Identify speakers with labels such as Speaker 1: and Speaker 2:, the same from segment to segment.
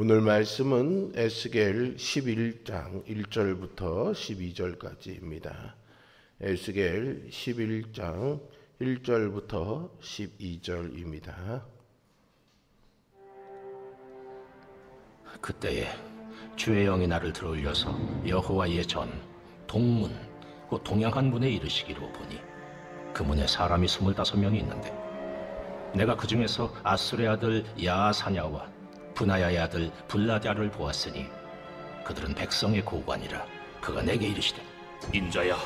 Speaker 1: 오늘 말씀은 에스겔 11장 1절부터 12절까지입니다. 에스겔 11장 1절부터 12절입니다.
Speaker 2: 그때에 주의 영이 나를 들어올려서 여호와의 전 동문 곧 동양한 문에 이르시기로 보니 그 문에 사람이 25명이 있는데 내가 그 중에서 아술의 아들 야사냐와 분하야의 아들 블라랴를 보았으니 그들은 백성의 고관이라. 그가 내게 이르시되
Speaker 3: 인자야,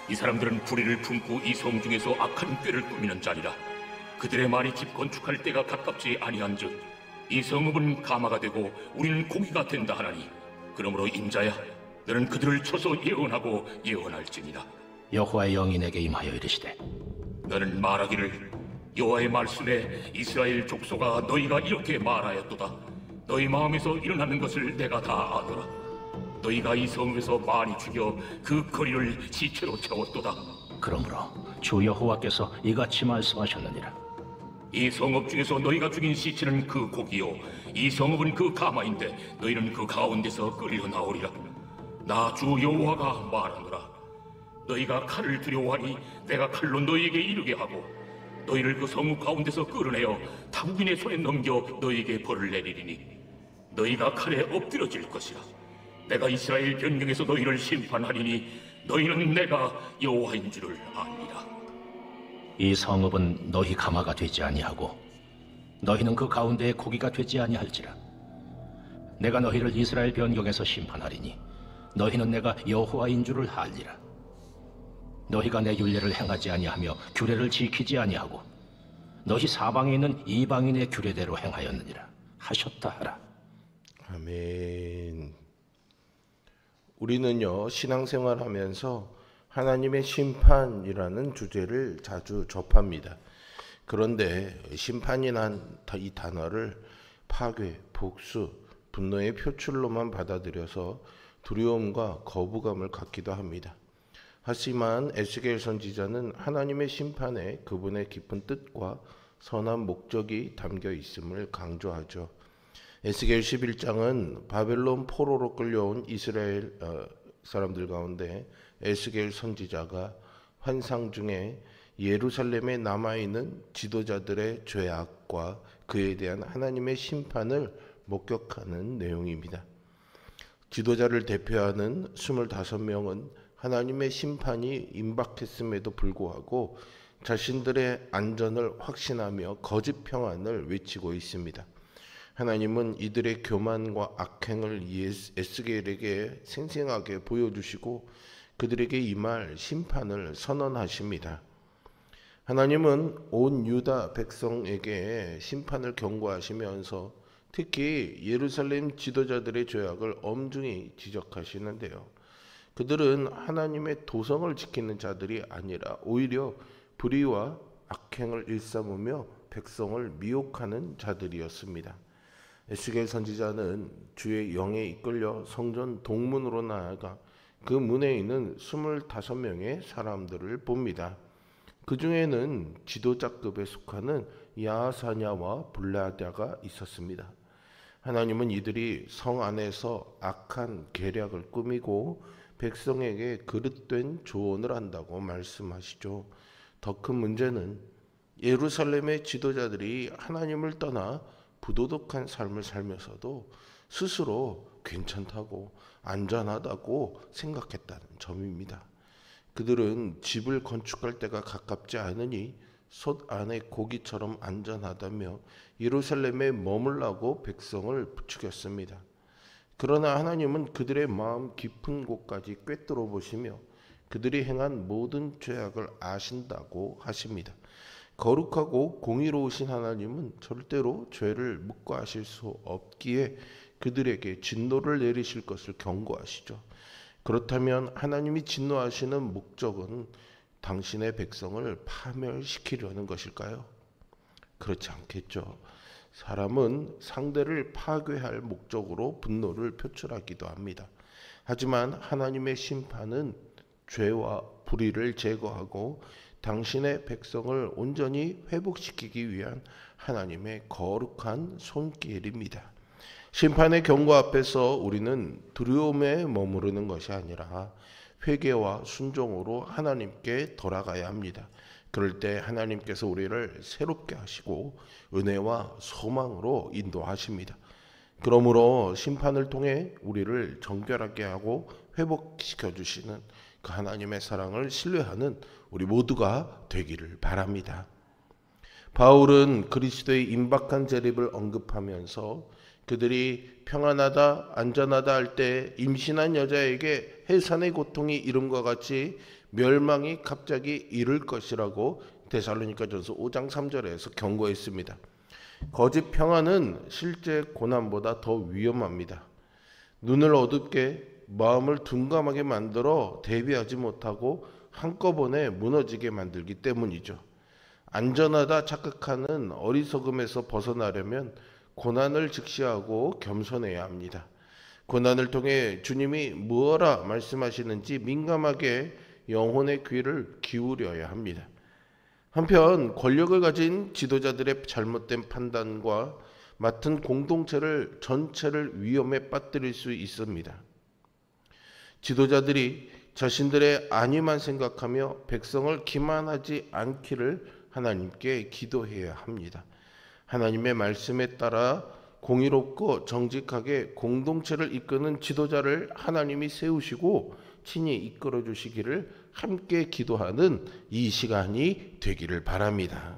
Speaker 3: 이 사람들은 불의를 품고 이 성 중에서 악한 꾀를 꾸미는 자리라. 그들의 말이 집 건축할 때가 가깝지 아니한즉 이 성읍은 가마가 되고 우리는 고기가 된다 하나니, 그러므로 인자야, 너는 그들을 쳐서 예언하고 예언할지니라.
Speaker 2: 여호와의 영이 내게 임하여 이르시되
Speaker 3: 너는 말하기를, 여호와의 말씀에 이스라엘 족속아, 너희가 이렇게 말하였도다. 너희 마음에서 일어나는 것을 내가 다 아노라. 너희가 이 성읍에서 많이 죽여 그 거리를 시체로 채웠도다.
Speaker 2: 그러므로 주 여호와께서 이같이 말씀하셨느니라.
Speaker 3: 이 성읍 중에서 너희가 죽인 시체는 그 고기요, 이 성읍은 그 가마인데 너희는 그 가운데서 끌려 나오리라. 나 주 여호와가 말하노라. 너희가 칼을 두려워하니 내가 칼로 너희에게 이르게 하고 너희를 그 성읍 가운데서 끌어내어 타국인의 손에 넘겨 너희에게 벌을 내리리니 너희가 칼에 엎드려질 것이라. 내가 이스라엘 변경에서 너희를 심판하리니 너희는 내가 여호와인 줄을 아니라.
Speaker 2: 이 성읍은 너희 가마가 되지 아니하고 너희는 그 가운데의 고기가 되지 아니할지라. 내가 너희를 이스라엘 변경에서 심판하리니 너희는 내가 여호와인 줄을 알리라. 너희가 내 율례를 행하지 아니하며 규례를 지키지 아니하고 너희 사방에 있는 이방인의 규례대로 행하였느니라 하셨다 하라.
Speaker 1: 아멘. 우리는요, 신앙생활하면서 하나님의 심판이라는 주제를 자주 접합니다. 그런데 심판이란 이 단어를 파괴, 복수, 분노의 표출로만 받아들여서 두려움과 거부감을 갖기도 합니다. 하지만 에스겔 선지자는 하나님의 심판에 그분의 깊은 뜻과 선한 목적이 담겨 있음을 강조하죠. 에스겔 11장은 바벨론 포로로 끌려온 이스라엘 사람들 가운데 에스겔 선지자가 환상 중에 예루살렘에 남아있는 지도자들의 죄악과 그에 대한 하나님의 심판을 목격하는 내용입니다. 지도자를 대표하는 25명은 하나님의 심판이 임박했음에도 불구하고 자신들의 안전을 확신하며 거짓 평안을 외치고 있습니다. 하나님은 이들의 교만과 악행을 에스겔에게 생생하게 보여주시고 그들에게 임할 심판을 선언하십니다. 하나님은 온 유다 백성에게 심판을 경고하시면서 특히 예루살렘 지도자들의 죄악을 엄중히 지적하시는데요. 그들은 하나님의 도성을 지키는 자들이 아니라 오히려 불의와 악행을 일삼으며 백성을 미혹하는 자들이었습니다. 에스겔 선지자는 주의 영에 이끌려 성전 동문으로 나아가 그 문에 있는 25명의 사람들을 봅니다. 그 중에는 지도자급에 속하는 야사냐와 블라랴가 있었습니다. 하나님은 이들이 성 안에서 악한 계략을 꾸미고 백성에게 그릇된 조언을 한다고 말씀하시죠. 더 큰 문제는 예루살렘의 지도자들이 하나님을 떠나 부도덕한 삶을 살면서도 스스로 괜찮다고 안전하다고 생각했다는 점입니다. 그들은 집을 건축할 때가 가깝지 않으니 솥 안의 고기처럼 안전하다며 예루살렘에 머물라고 백성을 부추겼습니다. 그러나 하나님은 그들의 마음 깊은 곳까지 꿰뚫어 보시며 그들이 행한 모든 죄악을 아신다고 하십니다. 거룩하고 공의로우신 하나님은 절대로 죄를 묵과하실 수 없기에 그들에게 진노를 내리실 것을 경고하시죠. 그렇다면 하나님이 진노하시는 목적은 당신의 백성을 파멸시키려는 것일까요? 그렇지 않겠죠. 사람은 상대를 파괴할 목적으로 분노를 표출하기도 합니다. 하지만 하나님의 심판은 죄와 불의를 제거하고 당신의 백성을 온전히 회복시키기 위한 하나님의 거룩한 손길입니다. 심판의 경고 앞에서 우리는 두려움에 머무르는 것이 아니라 회개와 순종으로 하나님께 돌아가야 합니다. 그럴 때 하나님께서 우리를 새롭게 하시고 은혜와 소망으로 인도하십니다. 그러므로 심판을 통해 우리를 정결하게 하고 회복시켜 주시는 그 하나님의 사랑을 신뢰하는 우리 모두가 되기를 바랍니다. 바울은 그리스도의 임박한 재림을 언급하면서 그들이 평안하다 안전하다 할 때 임신한 여자에게 해산의 고통이 이름과 같이 멸망이 갑자기 이를 것이라고 데살로니가전서 5장 3절에서 경고했습니다. 거짓 평안은 실제 고난보다 더 위험합니다. 눈을 어둡게 마음을 둔감하게 만들어 대비하지 못하고 한꺼번에 무너지게 만들기 때문이죠. 안전하다 착각하는 어리석음에서 벗어나려면 고난을 직시하고 겸손해야 합니다. 고난을 통해 주님이 무엇라 말씀하시는지 민감하게 영혼의 귀를 기울여야 합니다. 한편 권력을 가진 지도자들의 잘못된 판단과 맡은 공동체를 전체를 위험에 빠뜨릴 수 있습니다. 지도자들이 자신들의 안위만 생각하며 백성을 기만하지 않기를 하나님께 기도해야 합니다. 하나님의 말씀에 따라 공의롭고 정직하게 공동체를 이끄는 지도자를 하나님이 세우시고 친히 이끌어 주시기를 함께 기도하는 이 시간이 되기를 바랍니다.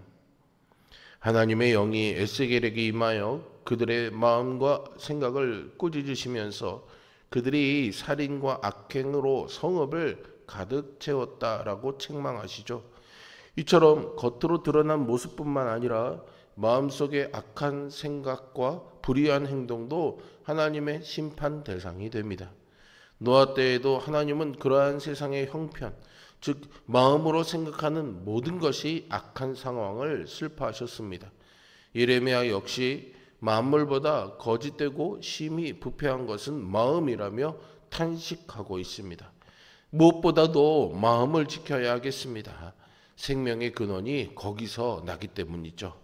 Speaker 1: 하나님의 영이 에스겔에게 임하여 그들의 마음과 생각을 꾸짖으시면서 그들이 살인과 악행으로 성읍을 가득 채웠다라고 책망하시죠. 이처럼 겉으로 드러난 모습뿐만 아니라 마음속의 악한 생각과 불의한 행동도 하나님의 심판 대상이 됩니다. 노아 때에도 하나님은 그러한 세상의 형편, 즉 마음으로 생각하는 모든 것이 악한 상황을 슬퍼하셨습니다. 예레미야 역시 만물보다 거짓되고 심히 부패한 것은 마음이라며 탄식하고 있습니다. 무엇보다도 마음을 지켜야 하겠습니다. 생명의 근원이 거기서 나기 때문이죠.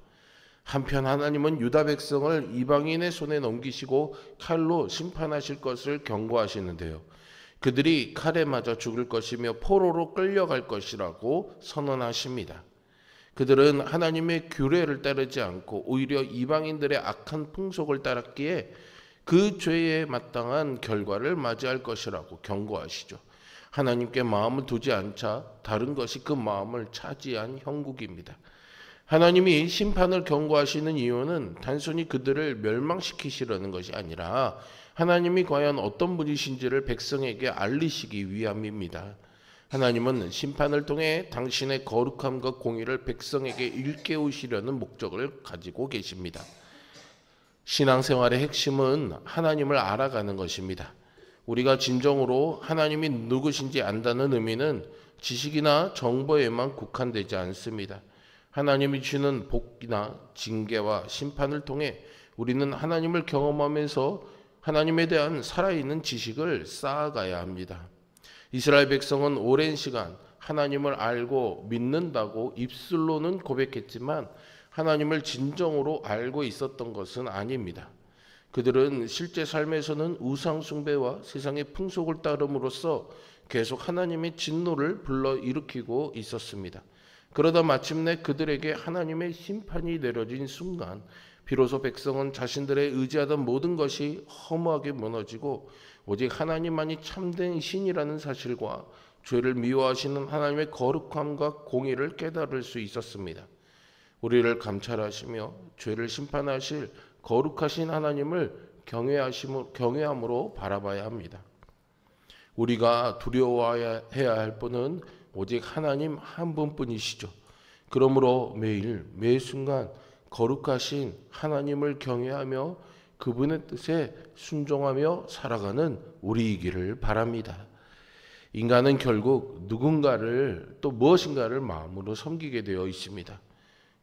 Speaker 1: 한편 하나님은 유다 백성을 이방인의 손에 넘기시고 칼로 심판하실 것을 경고하시는데요. 그들이 칼에 맞아 죽을 것이며 포로로 끌려갈 것이라고 선언하십니다. 그들은 하나님의 규례를 따르지 않고 오히려 이방인들의 악한 풍속을 따랐기에 그 죄에 마땅한 결과를 맞이할 것이라고 경고하시죠. 하나님께 마음을 두지 않자 다른 것이 그 마음을 차지한 형국입니다. 하나님이 심판을 경고하시는 이유는 단순히 그들을 멸망시키시려는 것이 아니라 하나님이 과연 어떤 분이신지를 백성에게 알리시기 위함입니다. 하나님은 심판을 통해 당신의 거룩함과 공의를 백성에게 일깨우시려는 목적을 가지고 계십니다. 신앙생활의 핵심은 하나님을 알아가는 것입니다. 우리가 진정으로 하나님이 누구신지 안다는 의미는 지식이나 정보에만 국한되지 않습니다. 하나님이 주는 복이나 징계와 심판을 통해 우리는 하나님을 경험하면서 하나님에 대한 살아있는 지식을 쌓아가야 합니다. 이스라엘 백성은 오랜 시간 하나님을 알고 믿는다고 입술로는 고백했지만 하나님을 진정으로 알고 있었던 것은 아닙니다. 그들은 실제 삶에서는 우상 숭배와 세상의 풍속을 따름으로써 계속 하나님의 진노를 불러일으키고 있었습니다. 그러다 마침내 그들에게 하나님의 심판이 내려진 순간 비로소 백성은 자신들의 의지하던 모든 것이 허무하게 무너지고 오직 하나님만이 참된 신이라는 사실과 죄를 미워하시는 하나님의 거룩함과 공의를 깨달을 수 있었습니다. 우리를 감찰하시며 죄를 심판하실 거룩하신 하나님을 경외함으로 바라봐야 합니다. 우리가 두려워해야 할 분은 오직 하나님 한 분뿐이시죠. 그러므로 매일 매 순간 거룩하신 하나님을 경외하며 그분의 뜻에 순종하며 살아가는 우리이기를 바랍니다. 인간은 결국 누군가를 또 무엇인가를 마음으로 섬기게 되어 있습니다.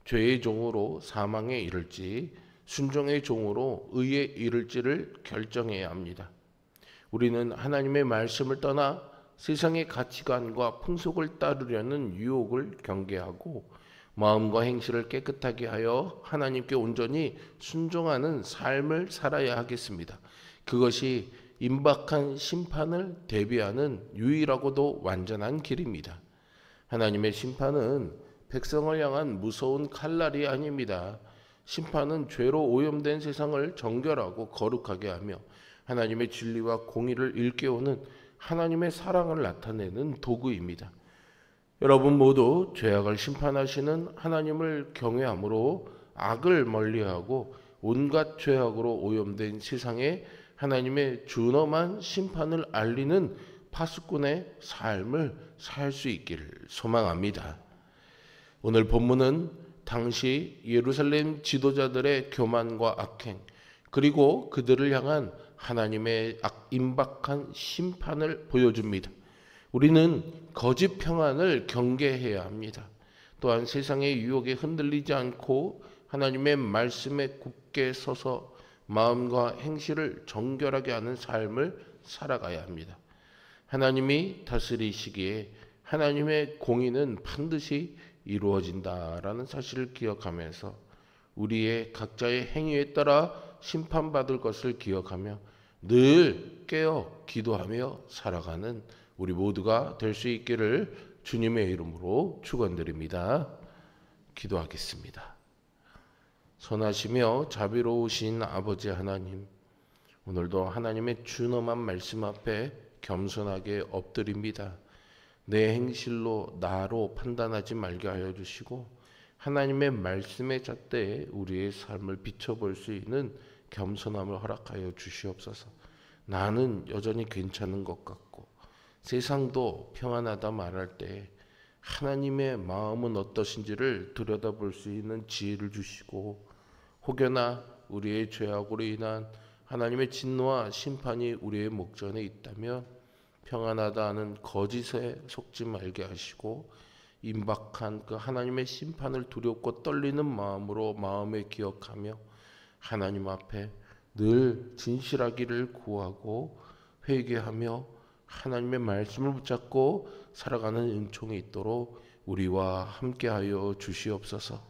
Speaker 1: 죄의 종으로 사망에 이를지 순종의 종으로 의에 이를지를 결정해야 합니다. 우리는 하나님의 말씀을 떠나 세상의 가치관과 풍속을 따르려는 유혹을 경계하고 마음과 행실을 깨끗하게 하여 하나님께 온전히 순종하는 삶을 살아야 하겠습니다. 그것이 임박한 심판을 대비하는 유일하고도 완전한 길입니다. 하나님의 심판은 백성을 향한 무서운 칼날이 아닙니다. 심판은 죄로 오염된 세상을 정결하고 거룩하게 하며 하나님의 진리와 공의를 일깨우는 하나님의 사랑을 나타내는 도구입니다. 여러분 모두 죄악을 심판하시는 하나님을 경외함으로 악을 멀리하고 온갖 죄악으로 오염된 세상에 하나님의 준엄한 심판을 알리는 파수꾼의 삶을 살 수 있기를 소망합니다. 오늘 본문은 당시 예루살렘 지도자들의 교만과 악행, 그리고 그들을 향한 하나님의 임박한 심판을 보여줍니다. 우리는 거짓 평안을 경계해야 합니다. 또한 세상의 유혹에 흔들리지 않고 하나님의 말씀에 굳게 서서 마음과 행실을 정결하게 하는 삶을 살아가야 합니다. 하나님이 다스리시기에 하나님의 공의는 반드시 이루어진다라는 사실을 기억하면서 우리의 각자의 행위에 따라 심판받을 것을 기억하며 늘 깨어 기도하며 살아가는 우리 모두가 될 수 있기를 주님의 이름으로 축원드립니다. 기도하겠습니다. 선하시며 자비로우신 아버지 하나님, 오늘도 하나님의 준엄한 말씀 앞에 겸손하게 엎드립니다. 내 행실로 나로 판단하지 말게 하여 주시고 하나님의 말씀의 잣대에 우리의 삶을 비춰볼 수 있는 겸손함을 허락하여 주시옵소서. 나는 여전히 괜찮은 것 같고 세상도 평안하다 말할 때 하나님의 마음은 어떠신지를 들여다볼 수 있는 지혜를 주시고 혹여나 우리의 죄악으로 인한 하나님의 진노와 심판이 우리의 목전에 있다면 평안하다 하는 거짓에 속지 말게 하시고 임박한 그 하나님의 심판을 두렵고 떨리는 마음으로 마음에 기억하며 하나님 앞에 늘 진실하기를 구하고 회개하며 하나님의 말씀을 붙잡고 살아가는 은총이 있도록 우리와 함께하여 주시옵소서.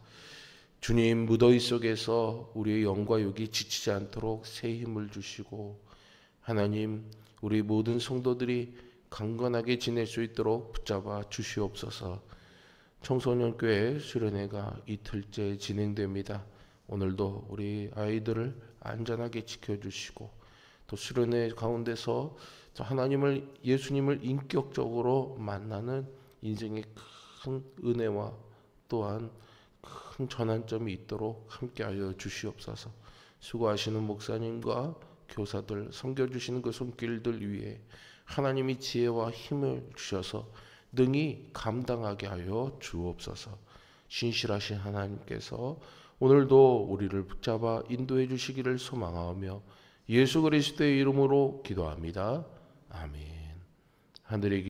Speaker 1: 주님, 무더위 속에서 우리의 영과 육이 지치지 않도록 새 힘을 주시고 하나님, 우리 모든 성도들이 강건하게 지낼 수 있도록 붙잡아 주시옵소서. 청소년교회 수련회가 이틀째 진행됩니다. 오늘도 우리 아이들을 안전하게 지켜주시고 또 수련회 가운데서 하나님을, 예수님을 인격적으로 만나는 인생의 큰 은혜와 또한 큰 전환점이 있도록 함께하여 주시옵소서. 수고하시는 목사님과 교사들, 섬겨주시는 그 손길들 위에 하나님이 지혜와 힘을 주셔서 능히 감당하게 하여 주옵소서. 신실하신 하나님께서 오늘도 우리를 붙잡아 인도해 주시기를 소망하며 예수 그리스도의 이름으로 기도합니다. 아멘. 하늘의